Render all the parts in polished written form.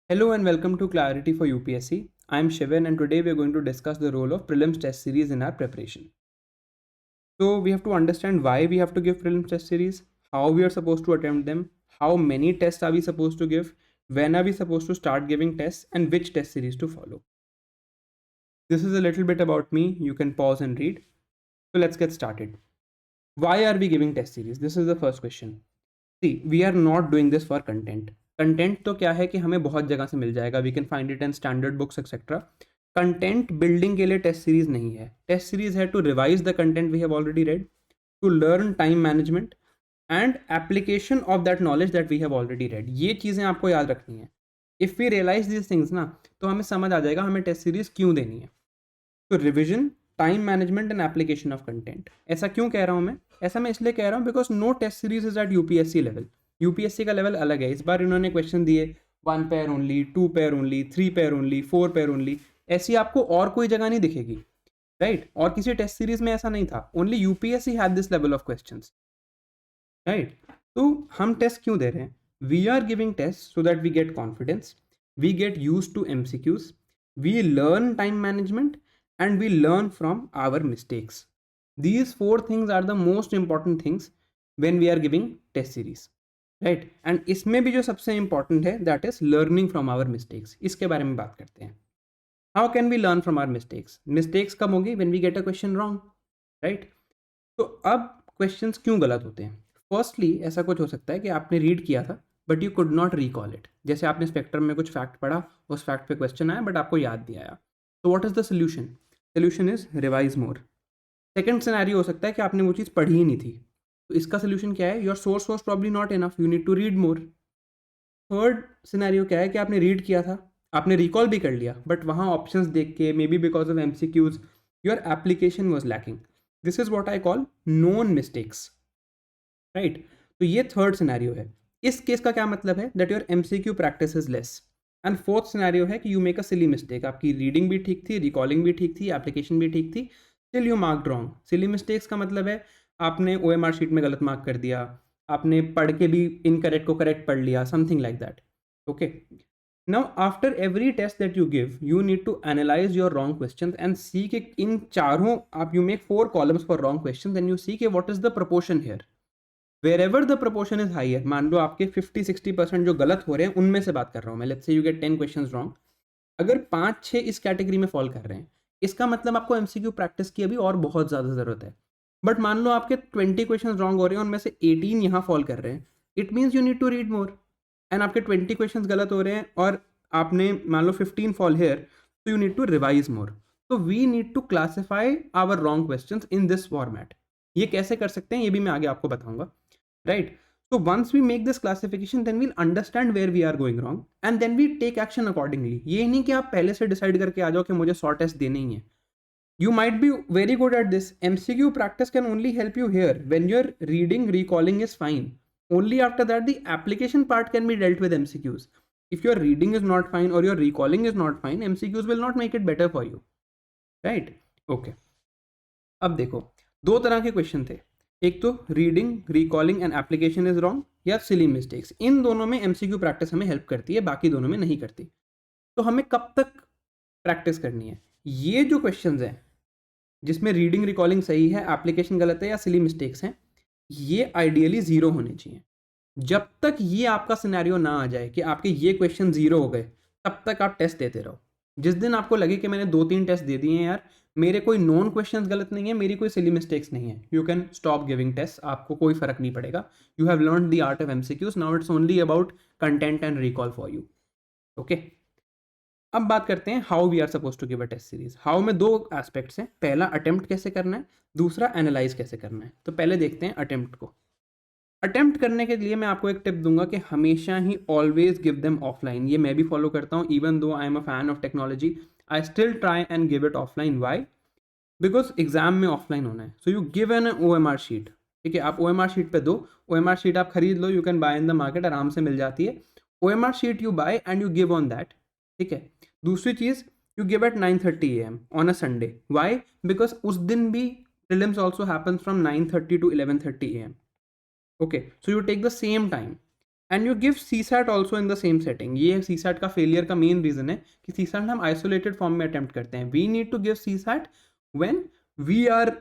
Hello and welcome to Clarity for UPSC. I am Shivan and today we are going to discuss the role of prelims test series in our preparation. So we have to understand why we have to give prelims test series, how we are supposed to attempt them, how many tests are we supposed to give, when are we supposed to start giving tests and which test series to follow. This is a little bit about me. You can pause and read. So let's get started. Why are we giving test series? This is the first question. See, we are not doing this for content. Content तो क्या है कि हमें बहुत जगह से मिल जाएगा, we can find it in standard books etcetera. Content building के लिए टेस्ट सीरीज नहीं है. टेस्ट सीरीज है to revise the content we have already read, to learn time management and application of that knowledge that we have already read. ये चीज़ें आपको याद रखनी है. If we realise this things ना, तो हमें समझ आ जाएगा हमें टेस्ट सीरीज क्यों देनी है. तो revision, time management and application of content. ऐसा क्यों कह रहा हूँ मैं? ऐसा मैं इसलिए कह रहा हूँ because no test series is at UPSC level. UPSC का लेवल अलग है. इस बार इन्होंने क्वेश्चन दिए 1 pair only, 2 pair only, 3 pair only, 4 pair only. ऐसी आपको और कोई जगह नहीं दिखेगी, राइट? और किसी टेस्ट सीरीज में ऐसा नहीं था. Only UPSC had this level of questions, right? तो हम टेस्ट क्यों दे रहे हैं? We are giving test so that we get confidence, we get use to MCQs, we learn time management and we learn from our mistakes. These 4 things are the most important things when we are giving test series, right? And इसमें भी जो सबसे important है that is learning from our mistakes. इसके बारे में बात करते हैं. How can we learn from our mistakes? Mistakes कब होंगी? When we get a question wrong, right? तो अब questions क्यों गलत होते हैं? Firstly, ऐसा कुछ हो सकता है कि आपने रीड किया था but you could not recall it. जैसे आपने स्पेक्ट्रम में कुछ फैक्ट पढ़ा, उस फैक्ट पे क्वेश्चन आया बट आपको याद नहीं आया. तो what is the solution? Solution is revise more. Second scenario हो सकता है कि आपने वो चीज़ पढ़ी ही नहीं थी. तो इसका सोल्यूशन क्या है? Your source was probably not enough, you need to read more. Third scenario क्या है कि आपने रीड किया था, आपने रिकॉल भी कर लिया बट वहाँ ऑप्शंस देख के may be because of MCQs your application was lacking. This is what I call known mistakes, right? तो ये थर्ड सिनेरियो है. इस केस का क्या मतलब है? That your MCQ practice is less. And fourth scenario है कि you make a silly mistake. आपकी रीडिंग भी ठीक थी, रिकॉलिंग भी ठीक थी, एप्लीकेशन भी ठीक थी, still you marked wrong. Silly mistakes का मतलब है आपने ओएमआर शीट में गलत मार्क कर दिया, आपने पढ़ के भी इनकरेक्ट को करेक्ट पढ़ लिया, something like that. Okay. Now after every test that you give, you need to analyse your wrong question and see के इन चारों आप you make 4 columns for wrong question and you see के what is the proportion here. Wherever the proportion is higher, मान लो आपके 50-60% जो गलत हो रहे हैं उनमें से बात कर रहा हूँ मैं. Let's say you get 10 questions wrong. अगर 5-6 इस कैटेगरी में फॉल कर रहे हैं, इसका मतलब आपको एमसीक्यू प्रैक्टिस की अभी और बहुत ज़्यादा ज़रूरत है. बट मान लो आपके 20 क्वेश्चन रॉन्ग हो रहे हैं, उनमें से 18 यहाँ फॉल कर रहे हैं, it means you need to read more. And आपके 20 क्वेश्चन गलत हो रहे हैं और आपने मान लो 15 फॉल हेयर, तो you need to revise more. तो we need to classify our wrong question in this format. ये कैसे कर सकते हैं ये भी मैं आगे आपको बताऊंगा, right? So once we make this classification, then we'll understand where we are going wrong and then we take action accordingly. ये नहीं कि आप पहले से डिसाइड करके आ जाओ कि मुझे 100 टेस्ट देने ही हैं. You might be very good at this. MCQ practice can only help you here when your reading, recalling is fine. Only after that the application part can be dealt with MCQs. If your reading is not fine or your recalling is not fine, MCQs will not make it better for you, right? Okay. अब देखो, दो तरह के question थे. एक तो reading, recalling and application is wrong या silly mistakes. इन दोनों में एमसीक्यू प्रैक्टिस हमें हेल्प करती है, बाकी दोनों में नहीं करती. तो हमें कब तक प्रैक्टिस करनी है? ये जो क्वेश्चंस हैं जिसमें रीडिंग रिकॉलिंग सही है, एप्लीकेशन गलत है या सिली मिस्टेक्स हैं, ये आइडियली ज़ीरो होने चाहिए. जब तक ये आपका सिनेरियो ना आ जाए कि आपके ये क्वेश्चन ज़ीरो हो गए, तब तक आप टेस्ट देते रहो. जिस दिन आपको लगे कि मैंने 2-3 टेस्ट दे दिए हैं यार, मेरे कोई नॉन क्वेश्चंस गलत नहीं है, मेरी कोई सिली मिस्टेक्स नहीं है, you can stop giving test. आपको कोई फर्क नहीं पड़ेगा. You have learn the art of MCQs. Now it's only about content and recall for you. Okay. अब बात करते हैं how we are suppose to give a test series. How में 2 एस्पेक्ट्स हैं. पहला अटेम्प्ट कैसे करना है, दूसरा एनालाइज कैसे करना है. तो पहले देखते हैं अटेम्प्ट को. अटेम्प्ट करने के लिए मैं आपको एक टिप दूंगा कि हमेशा ही ऑलवेज गिव देम ऑफलाइन. ये मैं भी फॉलो करता हूँ. Even though I am a fan of technology, I still try and give it offline. Why? Because exam में ऑफलाइन होना है. So you give an O M R sheet. ठीक है, आप ओ एम आर शीट पे दो. ओ एम आर शीट आप खरीद लो, you can buy in the market, आराम से मिल जाती है. O M R sheet you buy and you give on that. ठीक है. दूसरी चीज़, you give at 9:30 AM on a Sunday. Why? Because उस दिन भी prelims also happens from 9:30 to 11:30 AM. Okay, so you take the same time. And you give CSAT also in the same setting. ये CSAT का failure का main reason है कि CSAT हम isolated form में attempt करते हैं। We need to give CSAT when we are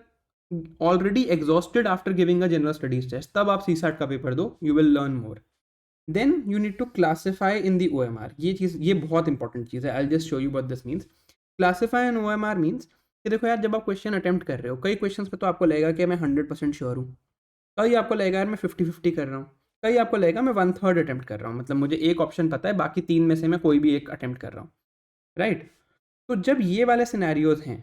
already exhausted after giving a general studies test, तब आप सी सैट का पेपर दो, you will learn more. Then you need to classify in the OMR। ये चीज़, ये बहुत important चीज़ है। I just show you what this means. Classify in OMR means कि देखो यार, जब आप क्वेश्चन अटेम्प्ट कर रहे हो, कई क्वेश्चन पे तो आपको लगेगा कि मैं 100% श्योर हूँ, कई आपको लगेगा यार मैं 50-50 कर रहा हूँ, कई आपको लगेगा मैं 1/3 अटेम्प्ट कर रहा हूँ, मतलब मुझे एक ऑप्शन पता है, बाकी 3 में से मैं कोई भी एक अटेम्प्ट कर रहा हूँ, राइट। तो जब ये वाले सिनेरियोज हैं,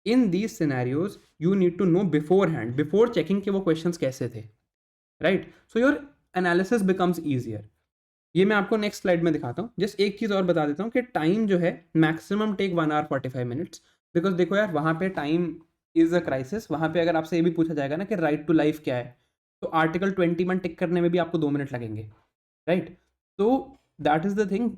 in these scenarios you need to know beforehand, before checking कि वो क्वेश्चन कैसे थे, right. So your analysis becomes easier. ये मैं आपको नेक्स्ट स्लाइड में दिखाता हूँ। जस्ट एक चीज़ और बता देता हूँ कि टाइम जो है maximum take 1 hour 45 minutes, because देखो यार, वहाँ पे टाइम इज अ क्राइसिस। वहाँ पे अगर आपसे ये भी पूछा जाएगा ना कि राइट टू लाइफ क्या है, तो आर्टिकल 21 टिक करने में भी आपको 2 मिनट लगेंगे, राइट। तो that is the thing,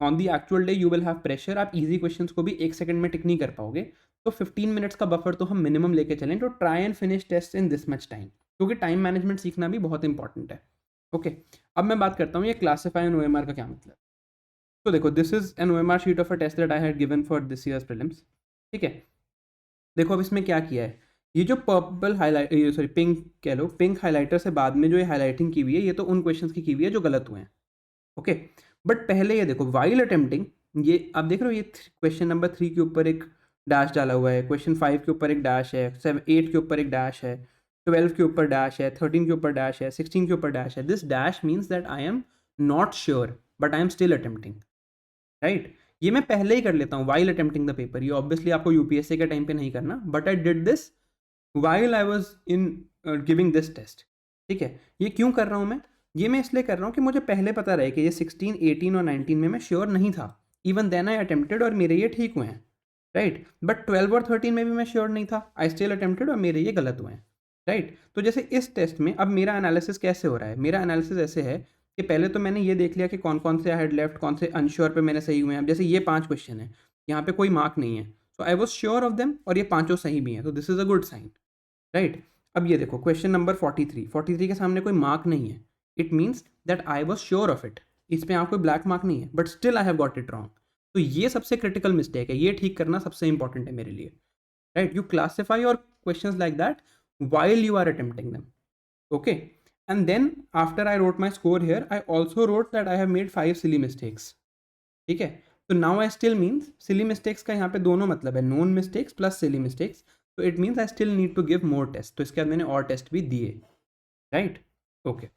on the actual day you will have pressure. आप इजी क्वेश्चंस को भी 1 सेकंड में टिक नहीं कर पाओगे, तो 15 मिनट्स का बफर तो हम मिनिमम लेके चलें, तो try and finish test in this much time, क्योंकि टाइम मैनेजमेंट सीखना भी बहुत इंपॉर्टेंट है। ओके, अब मैं बात करता हूँ ये क्लासीफाई एन OMR का क्या मतलब। तो देखो, this is an OMR sheet of a test that I had given for this years prelims, ठीक है। देखो अब इसमें क्या किया है, ये जो पर्पल हाईलाइट, सॉरी पिंक कह लो, पिंक हाईलाइटर से बाद में जो ये हाईलाइटिंग की हुई है, ये तो उन क्वेश्चंस की हुई है जो गलत हुए हैं, ओके। बट पहले ये देखो, वाइल अटेम्प्टिंग, ये आप देख रहे हो, ये क्वेश्चन नंबर 3 के ऊपर एक डैश डाला हुआ है, क्वेश्चन 5 के ऊपर एक डैश है, 8 के ऊपर एक डैश है, 12 के ऊपर डैश है, 13 के ऊपर डैश है, 16 के ऊपर डैश है। This dash means that I am not sure but I am still attempting, right. ये मैं पहले ही कर लेता हूँ वाइल अटेम्प्टिंग द पेपर। ये ऑब्वियसली आपको यूपीएससी के टाइम पे नहीं करना, but I did this while I was in giving this test, ठीक है। ये क्यों कर रहा हूँ मैं, ये मैं इसलिए कर रहा हूँ कि मुझे पहले पता रहे कि ये 16, 18 और 19 में मैं श्योर नहीं था, इवन देन आई अटेम्प्टेड और मेरे ये ठीक हुए हैं, राइट। बट 12 और 13 में भी मैं श्योर नहीं था, आई स्टिल अटेम्प्टेड और मेरे ये गलत हुए हैं, राइट। तो जैसे इस टेस्ट में अब मेरा एनालिसिस कैसे हो रहा है, मेरा एनालिसिस ऐसे है कि पहले तो मैंने ये देख लिया कि कौन कौन से आई हैड लेफ्ट, कौन से अनश्योर पे मैंने सही हुए हैं। अब जैसे ये 5 क्वेश्चन है, यहाँ पे कोई मार्क नहीं है, so I was sure of them, और ये पांचों सही भी हैं, तो this is a good sign, right. अब ये देखो, क्वेश्चन नंबर 43 के सामने कोई मार्क नहीं है, it means that I was sure of it, इस पे यहाँ कोई ब्लैक मार्क नहीं है, but still I have got it wrong. तो ये सबसे क्रिटिकल मिस्टेक है, ये ठीक करना सबसे इंपॉर्टेंट है मेरे लिए, right. You classify your questions like that while you are attempting them, okay। And then after I wrote my score here, I also wrote that I have made 5 silly mistakes, ठीक है। तो now I still means, silly mistakes का यहाँ पे दोनों मतलब है, known mistakes plus silly mistakes, तो it means I still need to give more test, तो इसके बाद मैंने और टेस्ट भी दिए, right, okay.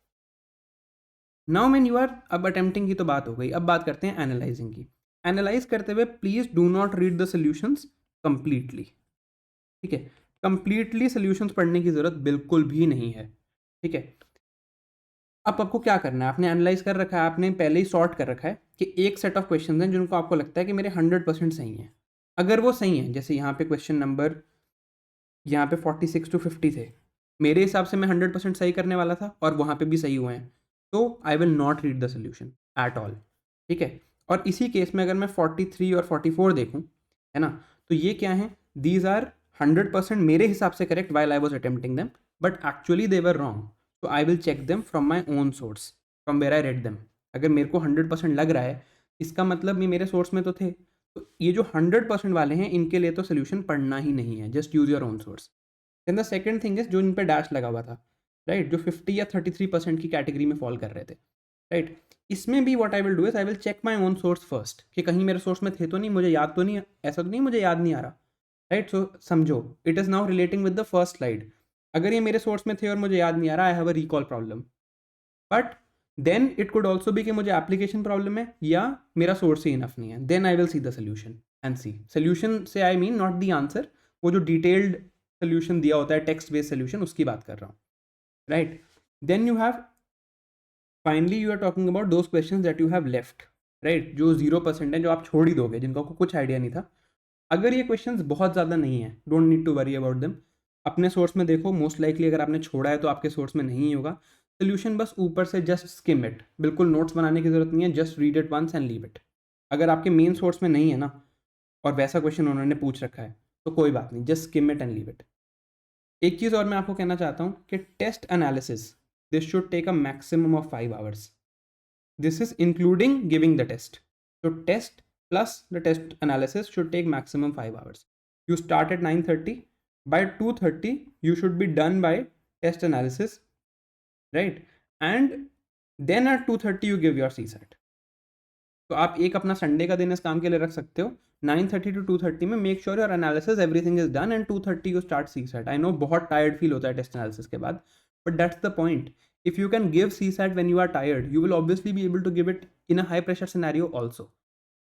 Now man you are, अब अटेम्प्टिंग की तो बात हो गई, अब बात करते हैं एनालाइजिंग की। एनालाइज करते हुए please do not read the solutions completely, ठीक है। कंप्लीटली सोल्यूशंस पढ़ने की जरूरत बिल्कुल भी नहीं है, ठीक है। अब आपको क्या करना है, आपने एनालाइज कर रखा है, आपने पहले ही सॉर्ट कर रखा है कि एक सेट ऑफ क्वेश्चन हैं जिनको आपको लगता है कि मेरे 100% सही हैं। अगर वो सही हैं, जैसे यहाँ पे क्वेश्चन नंबर, यहाँ पे 46 to 50 थे, मेरे हिसाब से मैं 100% सही करने वाला था और वहाँ पे भी सही हुए हैं, तो I will not read the solution at all, ठीक है। और इसी केस में अगर मैं 43 और 44 देखूँ, है ना, तो ये क्या है, दीज आर 100% मेरे हिसाब से correct while I was attempting them, but actually they were wrong, तो I will check them from my own source, from where I read them. अगर मेरे को 100% लग रहा है, इसका मतलब ये मेरे सोर्स में तो थे, तो ये जो 100% वाले हैं, इनके लिए तो सोल्यूशन पढ़ना ही नहीं है, just use your own source. Then the second thing is, जो इन पे डैश लगा हुआ था, राइट, जो 50 या 33% की कैटेगरी में फॉल कर रहे थे, राइट, इसमें भी what I will do is I will check my own source first, कि कहीं मेरे सोर्स में थे तो नहीं, मुझे याद तो नहीं, ऐसा तो नहीं मुझे याद नहीं आ रहा, राइट। सो समझो, it is now relating with the first slide, अगर ये मेरे सोर्स में थे और मुझे याद नहीं आ रहा, I have a recall problem, but then it could also भी कि मुझे एप्लीकेशन प्रॉब्लम है या मेरा सोर्स ही इनफ नहीं है, then I will see the solution and C solution से I mean not the answer, वो जो डिटेल्ड सोल्यूशन दिया होता है, टेक्स्ट बेस्ड सोल्यूशन, उसकी बात कर रहा हूँ, right. Then you have, finally you are talking about those question that you have left, right, जो 0% है, जो आप छोड़ ही दोगे, जिनका आपको कुछ आइडिया नहीं था। अगर ये क्वेश्चंस बहुत ज़्यादा नहीं है, don't need to worry about them, अपने सोर्स में देखो, मोस्ट लाइकली अगर आपने छोड़ा है तो आपके सोर्स में नहीं होगा। सोल्यूशन बस ऊपर से जस्ट स्किम इट, बिल्कुल नोट्स बनाने की जरूरत नहीं है, just read it once and leave it. अगर आपके मेन सोर्स में नहीं है ना, और वैसा क्वेश्चन उन्होंने पूछ रखा है, तो कोई बात नहीं, just skim it and leave it. एक चीज़ और मैं आपको कहना चाहता हूँ कि test analysis, this should take a maximum of 5 hours, This is including giving the test. So test plus the test analysis should take maximum 5 hours. You start at 9:30. By 2:30 you should be done by test analysis, right? And then at 2:30 you give your CSAT. तो आप एक अपना Sunday का दिन इस काम के लिए रख सकते हो. 9:30 to 2:30 में make sure your analysis everything is done and 2:30 you start CSAT. I know बहुत टायर्ड फील होता है टेस्ट एनालिसिस के बाद, but that's the point. If you can give CSAT when you are tired, you will obviously be able to give it in a high pressure scenario also,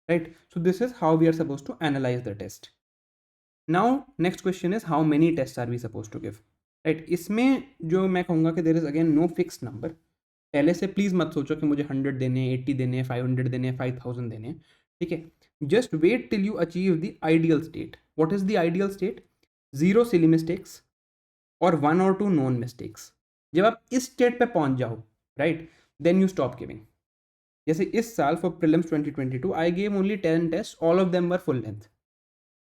right? So this is how we are supposed to analyze the test. Now next question is how many tests are we supposed to give, right? इसमें जो मैं कहूँगा कि there is again no fixed number. पहले से please मत सोचो कि मुझे 100 देने, 80 देने, 500 देने, 5000 देने, ठीक है? Just wait till you achieve the ideal state. What is the ideal state? 0 silly mistakes और 1 or 2 नॉन मिस्टेक्स. जब आप इस स्टेट पे पहुंच जाओ, right, then you stop giving. जैसे इस साल for prelims 2022 I gave only 10 test, all of them were full length,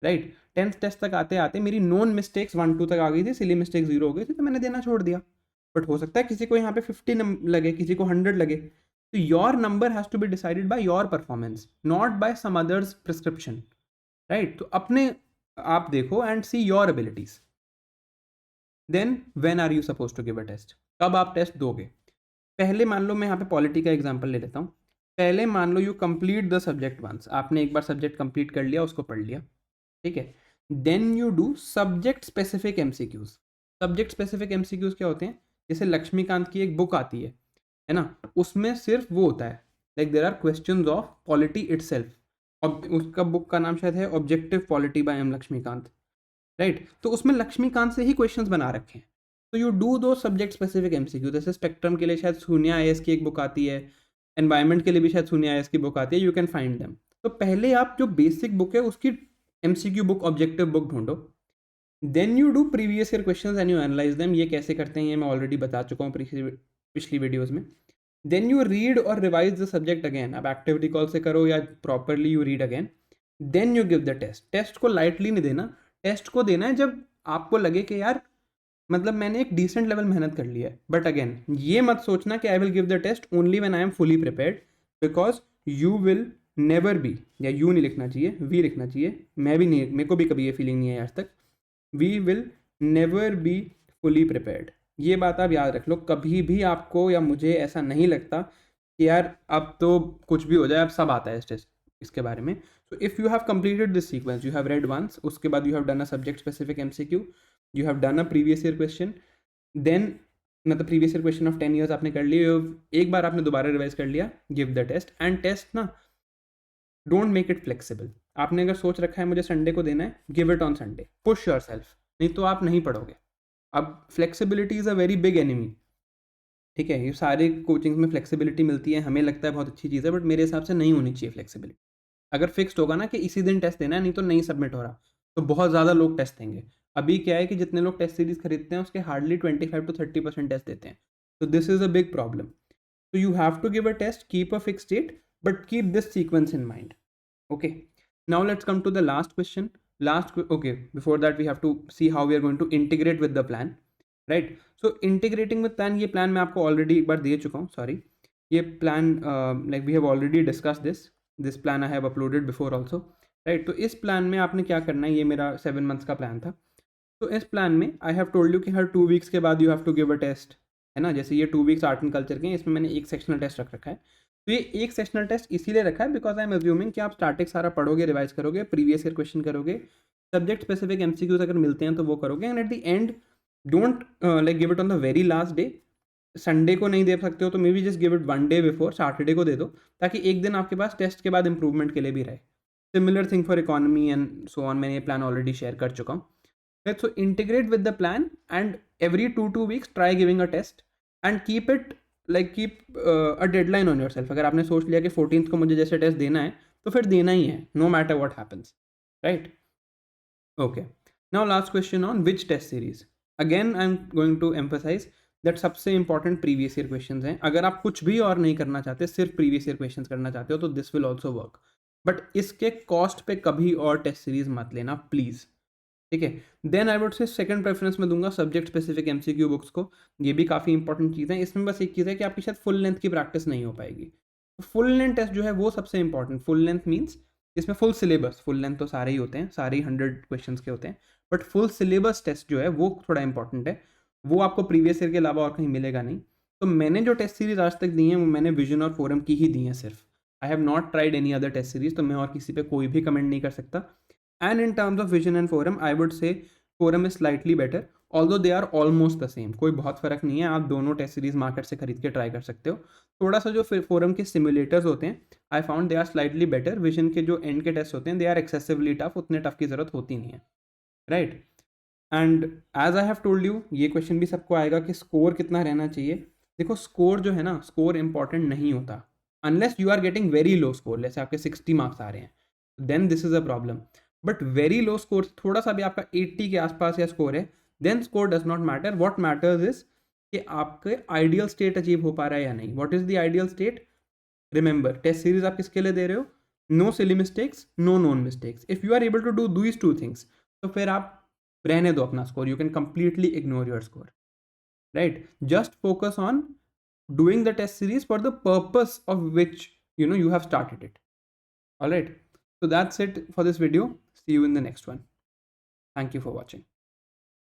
right. 10th test तक आते आते मेरी नॉन मिस्टेक्स 1 2 तक आ गई थी, सिली मिस्टेक्स 0 हो गई थी, तो मैंने देना छोड़ दिया. बट हो सकता है किसी को यहाँ पे 50 लगे, किसी को 100 लगे. तो your number has to be decided by your performance, not by some others prescription, right. तो अपने आप देखो and see your abilities. Then when are you suppose to give a test? कब आप टेस्ट दोगे? पहले मान लो, मैं यहाँ पे पॉलिटी का एग्जांपल ले लेता हूँ. पहले मान लो you complete the subject once, आपने एक बार सब्जेक्ट कंप्लीट कर लिया, उसको पढ़ लिया, ठीक है. Then you do subject specific MCQs. Subject specific MCQs क्या होते हैं? जैसे लक्ष्मीकांत की एक बुक आती है ना, उसमें सिर्फ वो होता है, like there are questions of polity itself. अब उसका बुक का नाम शायद है objective polity by M Laxmikanth, right. तो उसमें लक्ष्मीकांत से ही क्वेश्चंस बना रखे हैं. तो यू डू दो सब्जेक्ट स्पेसिफिक MCQ. जैसे स्पेक्ट्रम के लिए शायद शून्य IAS की एक बुक आती है, एनवायरमेंट के लिए भी शायद शून्य IAS की बुक आती है, यू कैन फाइंड देम. तो पहले आप जो बेसिक बुक है उसकी MCQ बुक, ऑब्जेक्टिव बुक ढूंढो. Then you do previous year questions and you analyse them. ये कैसे करते हैं ये मैं ऑलरेडी बता चुका हूँ पिछली वीडियोज़ में. देन यू रीड और रिवाइज द सब्जेक्ट अगेन. आप एक्टिव रिकॉल से करो या properly you read again. Then you give the test. Test को लाइटली नहीं देना. टेस्ट को देना है जब आपको लगे कि यार मतलब मैंने एक डिसेंट लेवल मेहनत कर लिया है. बट अगेन ये मत सोचना कि I will give the test only when I am fully prepared, because you will never be, या यू नहीं लिखना चाहिए, वी लिखना चाहिए. मैं भी नहीं, मेरे को भी कभी ये फीलिंग नहीं है आज तक. We will never be fully prepared. ये बात आप याद रख लो. कभी भी आपको या मुझे ऐसा नहीं लगता कि यार अब तो कुछ भी हो जाए, अब सब आता है इस टेस्ट इसके बारे में. So if you have completed this sequence, you have read once, उसके बाद you have done a subject specific MCQ, you have done a previous year question, then मतलब previous year question of 10 years आपने कर लिए, एक बार आपने दोबारा revise कर लिया, give the test. And test ना, डोंट मेक इट फ्लेक्सिबल. आपने अगर सोच रखा है मुझे संडे को देना है, give it on Sunday, push your self, नहीं तो आप नहीं पढ़ोगे. अब flexibility is a very big enemy, ठीक है. ये सारे कोचिंग्स में फ्लेक्सिबिलिटी मिलती है, हमें लगता है बहुत अच्छी चीज़ है, बट मेरे हिसाब से नहीं होनी चाहिए फ्लेक्सिबिलिटी. अगर फिक्स्ड होगा ना कि इसी दिन टेस्ट देना है, नहीं तो नहीं सबमिट हो रहा, तो बहुत ज़्यादा लोग टेस्ट देंगे. अभी क्या है कि जितने लोग टेस्ट सीरीज खरीदते हैं उसके हार्डली 25 to 30% टेस्ट देते हैं. तो this is a big problem. So you have to give a test, keep a fixed date, but keep this sequence in mind. Okay. Now let's come to the last question. Okay, before that we have to see how we are going to integrate with the plan, right? So integrating with plan, ये plan मैं आपको already एक बार दे चुका हूँ, sorry. ये plan like we have already discussed this plan I have uploaded before also, right? तो इस plan में आपने क्या करना है, ये मेरा 7 months का plan था. तो इस प्लान में आई हैव टोल्ड यू कि हर 2 weeks के बाद you have to give a test, है ना. जैसे ये 2 weeks आर्ट एंड कल्चर के हैं, इसमें मैंने एक सेक्शनल टेस्ट रख रखा है. तो ये एक सेक्शनल टेस्ट इसीलिए रखा है बिकॉज आई एम अज्यूमिंग कि आप स्टार्टिंग सारा पढ़ोगे, रिवाइज करोगे, प्रीवियस ईयर क्वेश्चन करोगे, सब्जेक्ट स्पेसिफिक MCQs अगर मिलते हैं तो वो करोगे. And at the end don't like give it on the very last day. Sunday को नहीं दे सकते हो तो may be just give it 1 day before, Saturday को दे दो, ताकि एक दिन आपके पास टेस्ट के बाद इंप्रूवमेंट के लिए भी रहे. Similar thing for economy and so on. मैंने ये प्लान ऑलरेडी शेयर कर चुका हूँ. Right, so integrate with the plan and every 2 weeks try giving a test and keep a deadline on yourself. अगर आपने सोच लिया कि 14th को मुझे जैसे टेस्ट देना है तो फिर देना ही है, no matter what happens, right? Okay. Now last question on which test series. Again I'm going to emphasize that सबसे important previous year questions हैं. अगर आप कुछ भी और नहीं करना चाहते, सिर्फ previous year questions करना चाहते हो तो this will also work. But इसके cost पे कभी और टेस्ट सीरीज मत लेना प्लीज़, ठीक है. Then I would say second preference में दूंगा सब्जेक्ट स्पेसिफिक MCQ बुक्स को. ये भी काफ़ी इंपॉर्टेंट चीज़ है. इसमें बस एक चीज़ है कि आपकी शायद फुल लेंथ की प्रैक्टिस नहीं हो पाएगी. फुल लेंथ टेस्ट जो है वो सबसे इंपॉर्टेंट, फुल लेंथ मीन्स इसमें फुल सिलेबस, फुल लेंथ तो सारे ही होते हैं, सारे ही 100 क्वेश्चंस के होते हैं, बट फुल सिलेबस टेस्ट जो है वो थोड़ा इंपॉर्टेंट है, वो आपको प्रीवियस ईयर के अलावा और कहीं मिलेगा नहीं। तो मैंने जो टेस्ट सीरीज आज तक दी हैं वो मैंने विजन और फोरम की ही दी हैं सिर्फ, I have not tried any other test series, तो मैं और किसी पे कोई भी कमेंट नहीं कर सकता। And in terms of Vision and Forum I would say Forum is slightly better, although they are almost the same, कोई बहुत फर्क नहीं है, आप दोनों टेस्ट सीरीज मार्केट से खरीद के ट्राई कर सकते हो। थोड़ा सा जो फोरम के सिमुलेटर्स होते हैं I found they are slightly better, Vision के जो एंड के टेस्ट होते हैं दे आर एक्सेसिवली टफ, उतने टफ की जरूरत होती नहीं है, right. And as I have told you, ये क्वेश्चन भी सबको आएगा कि स्कोर कितना रहना चाहिए। देखो स्कोर जो है ना, स्कोर इंपॉर्टेंट नहीं होता unless you are getting very low score, जैसे आपके 60 मार्क्स आ रहे हैं, then this is a problem. But very low score, थोड़ा सा भी आपका 80 के आसपास या स्कोर है, then score does not matter, what matters is कि आपके आइडियल स्टेट अचीव हो पा रहा है या नहीं। What is the ideal state? Remember, test series आप किसके लिए दे रहे हो? No silly mistakes, no known mistakes. If you are able to do these two things, तो फिर आप रहने दो अपना score, you can completely ignore your score, right. Just focus on doing the test series for the purpose of which you have started it. All right, so that's it for this video. See you in the next one. Thank you for watching.